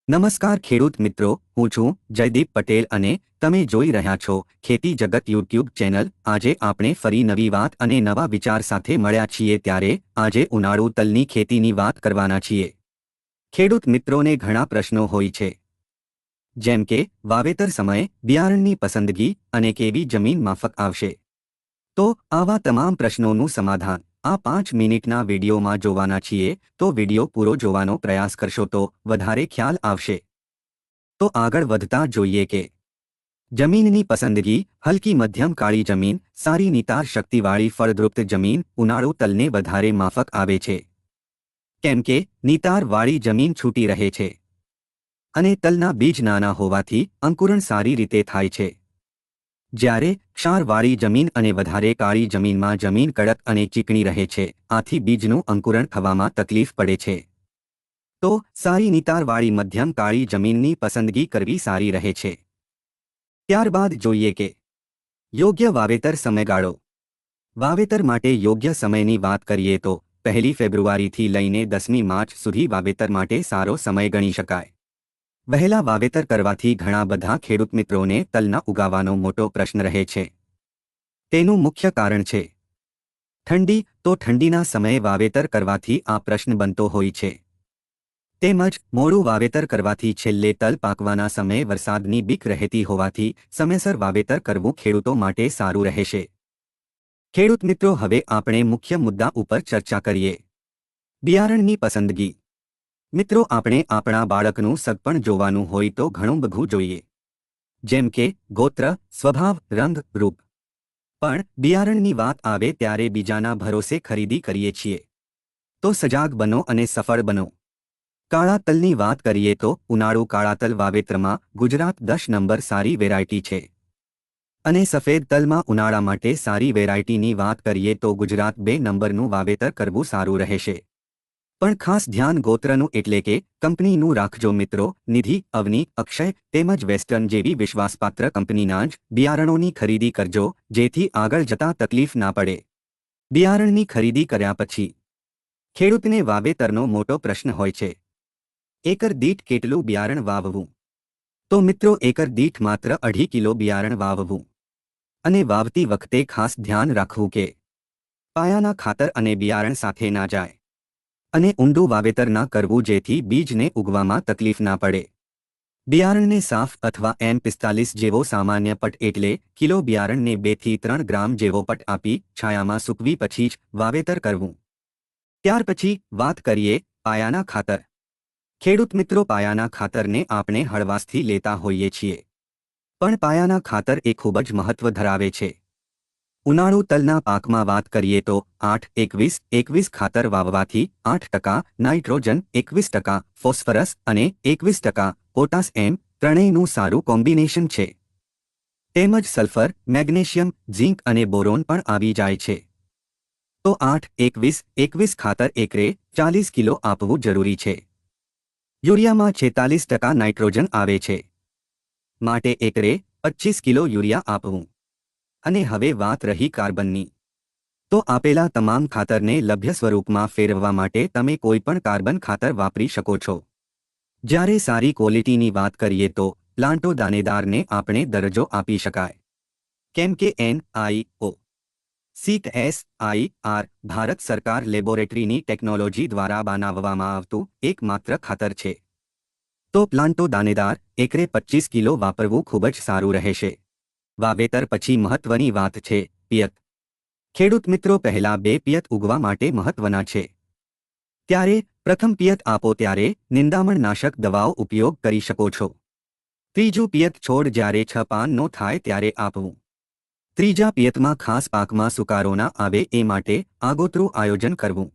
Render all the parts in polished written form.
નમસ્કાર ખેડૂત મિત્રો, હું છું જયદીપ પટેલ અને તમે જોઈ રહ્યા છો ખેતી જગત યુટ્યુબ ચેનલ। આજે આપણે ફરી નવી વાત અને નવા વિચાર સાથે મળ્યા છીએ। ત્યારે આજે ઉનાળુ તલની ખેતીની વાત કરવાના છીએ। ખેડૂત મિત્રોને ઘણા પ્રશ્નો હોય છે, જેમ કે વાવેતર સમયે, બિયારણની પસંદગી અને કેવી જમીન માફક આવશે। તો આવા તમામ પ્રશ્નોનું સમાધાન આ 5 મિનિટના વિડીયોમાં જોવાના છીએ। તો વિડીયો પૂરો જોવાનો પ્રયાસ કરશો તો વધારે ખ્યાલ આવશે। તો આગળ વધતા જોઈએ કે જમીનની પસંદગી। હલકી મધ્યમ કાળી જમીન, સારી નિતાર શક્તિવાળી ફળદ્રુપ જમીન ઉનાળુ તલને વધારે માફક આવે છે, કેમ કે નિતારવાળી જમીન છૂટી રહે છે અને તલના બીજ નાના હોવાથી અંકુરણ સારી રીતે થાય છે। જ્યારે ક્ષારવાળી જમીન અને વધારે કાળી જમીનમાં જમીન કડક અને ચીકણી રહે છે, આથી બીજનું અંકુરણ થવામાં તકલીફ પડે છે। તો સારી નિતારવાળી મધ્યમ કાળી જમીનની પસંદગી કરવી સારી રહે છે। ત્યારબાદ જોઈએ કે યોગ્ય વાવેતર સમયગાળો। વાવેતર માટે યોગ્ય સમયની વાત કરીએ તો 1 ફેબ્રુઆરીથી લઈને 10મી માર્ચ સુધી વાવેતર માટે સારો સમય ગણી શકાય। વહેલા વાવેતર કરવાથી ઘણા બધા ખેડૂત મિત્રોને તલના ઉગાવાનો મોટો પ્રશ્ન રહે છે। તેનું મુખ્ય કારણ છે ઠંડી। તો ઠંડીના સમયે વાવેતર કરવાથી આ પ્રશ્ન બનતો હોય છે। તેમજ મોડું વાવેતર કરવાથી છેલ્લે તલ પાકવાના સમયે વરસાદની બીક રહેતી હોવાથી સમયસર વાવેતર કરવું ખેડૂતો માટે સારું રહેશે। ખેડૂત મિત્રો, હવે આપણે મુખ્ય મુદ્દા ઉપર ચર્ચા કરીએ। બિયારણની પસંદગી। મિત્રો, આપણે આપણા બાળકનું સગપણ જોવાનું હોય તો ઘણું બધું જોઈએ, જેમ કે ગોત્ર, સ્વભાવ, રંગ, રૂપ। પણ બિયારણની વાત આવે ત્યારે બીજાના ભરોસે ખરીદી કરીએ છીએ। તો સજાગ બનો અને સફળ બનો। કાળા તલની વાત કરીએ તો ઉનાળુ કાળા તલ વાવેતરમાં ગુજરાત 10 નંબર સારી વેરાયટી છે અને સફેદ તલમાં ઉનાળા માટે સારી વેરાયટીની વાત કરીએ તો ગુજરાત 2 નંબરનું વાવેતર કરવું સારું રહેશે। પણ ખાસ ધ્યાન ગોત્રનું એટલે કે કંપનીનું રાખજો મિત્રો। નિધિ, અવની, અક્ષય તેમજ વેસ્ટર્ન જેવી વિશ્વાસપાત્ર કંપનીના જ બિયારણોની ખરીદી કરજો, જેથી આગળ જતા તકલીફ ના પડે। બિયારણની ખરીદી કર્યા પછી ખેડૂતને વાવેતરનો મોટો પ્રશ્ન હોય છે, એકર દીઠ કેટલું બિયારણ વાવવું। તો મિત્રો, એકર દીઠ માત્ર 2.5 કિલો બિયારણ વાવવું અને વાવતી વખતે ખાસ ધ્યાન રાખવું કે પાયાના ખાતર અને બિયારણ સાથે ના જાય અને ઊંડું વાવેતર ના કરવું, જેથી બીજને ઉગવામાં તકલીફ ના પડે। બિયારણને સાફ અથવા M45 જેવો સામાન્ય પટ એટલે કિલો બિયારણને 2 થી 3 ગ્રામ જેવો પટ આપી છાયામાં સૂકવી પછી જ વાવેતર કરવું। ત્યાર પછી વાત કરીએ પાયાના ખાતર। ખેડૂત મિત્રો, પાયાના ખાતરને આપણે હળવાશથી લેતા હોઈએ છીએ, પણ પાયાના ખાતર એ ખૂબ જ મહત્વ ધરાવે છે। ઉનાળુ તલના પાકમાં વાત કરીએ તો 8-21-21 ખાતર વાવવાથી 8% નાઇટ્રોજન, 21% ફોસ્ફરસ અને 21% પોટાશ એમ ત્રણેયનું સારું કોમ્બિનેશન છે। તેમજ સલ્ફર, મેગ્નેશિયમ, ઝિંક અને બોરોન પણ આવી જાય છે। તો 8-21-21 ખાતર એકરે 40 કિલો આપવું જરૂરી છે। યુરિયામાં 46% નાઇટ્રોજન આવે છે, માટે એકરે 25 કિલો યુરિયા આપવું। અને હવે વાત રહી કાર્બનની, તો આપેલા તમામ ખાતરને લભ્ય સ્વરૂપમાં ફેરવવા માટે તમે કોઈપણ કાર્બન ખાતર વાપરી શકો છો। જ્યારે સારી ક્વોલિટીની વાત કરીએ તો પ્લાન્ટો દાણેદારને આપણે દરજ્જો આપી શકાય, કેમ કે NIO CSIR ભારત સરકાર લેબોરેટરીની ટેકનોલોજી દ્વારા બનાવવામાં આવતું એકમાત્ર ખાતર છે। તો પ્લાન્ટો દાણેદાર એકરે 25 કિલો વાપરવું ખૂબ જ સારું રહેશે। વાવેતર પછી મહત્વની વાત છે પિયત। ખેડૂત મિત્રો, પહેલા 2 પિયત ઉગવા માટે મહત્વના છે। ત્યારે પ્રથમ પિયત આપો ત્યારે નિંદામણનાશક દવાઓ ઉપયોગ કરી શકો છો। ત્રીજું પિયત છોડ જ્યારે 6 પાનનો થાય ત્યારે આપવું। ત્રીજા પિયતમાં ખાસ પાકમાં સુકારો ના આવે એ માટે આગોતરું આયોજન કરવું,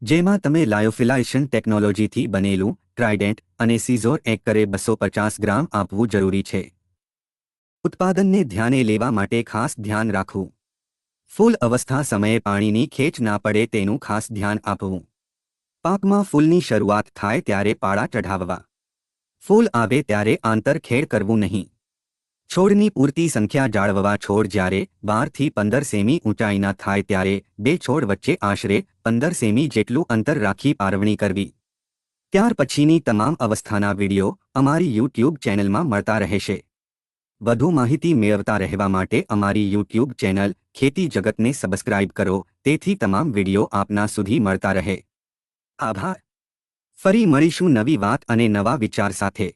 જેમાં તમે લાયોફિલાઇશન ટેકનોલોજીથી બનેલું ટ્રાઇડેન્ટ અને સિઝોર એકરે 250 ગ્રામ આપવું જરૂરી છે। ઉત્પાદનને ધ્યાને લેવા માટે ખાસ ધ્યાન રાખવું। ફૂલ અવસ્થા સમયે પાણીની ખેંચ ના પડે તેનું ખાસ ધ્યાન આપવું। પાકમાં ફૂલની શરૂઆત થાય ત્યારે પાળા ચઢાવવા। ફૂલ આવે ત્યારે આંતરખેડ કરવું નહીં। છોડની પૂરતી સંખ્યા જાળવવા। છોડ જ્યારે 12 થી 15 સેમી ઊંચાઈના થાય ત્યારે 2 છોડ વચ્ચે આશરે 15 સેમી જેટલું અંતર રાખી પારવણી કરવી। ત્યાર પછીની તમામ અવસ્થાના વિડીયો અમારી YouTube ચેનલમાં મળતા રહેશે। વધુ માહિતી મેળવતા રહેવા માટે અમારી YouTube ચેનલ ખેતી જગતને સબસ્ક્રાઇબ કરો, તેથી તમામ વિડીયો આપના સુધી મળતા રહે। આભાર। ફરી મળીશું નવી વાત અને નવા વિચાર સાથે।